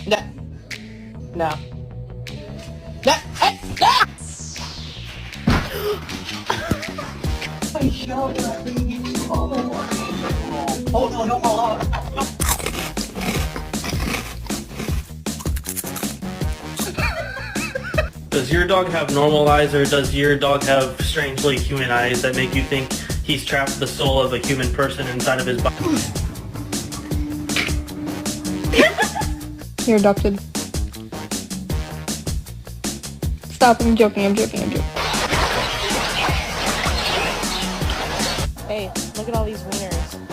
No. No. No. Ah! Hold on, don't fall off. Does your dog have normal eyes, or does your dog have strangely human eyes that make you think he's trapped the soul of a human person inside of his body? You're adopted. Stop, I'm joking, I'm joking, I'm joking. Hey, look at all these wieners.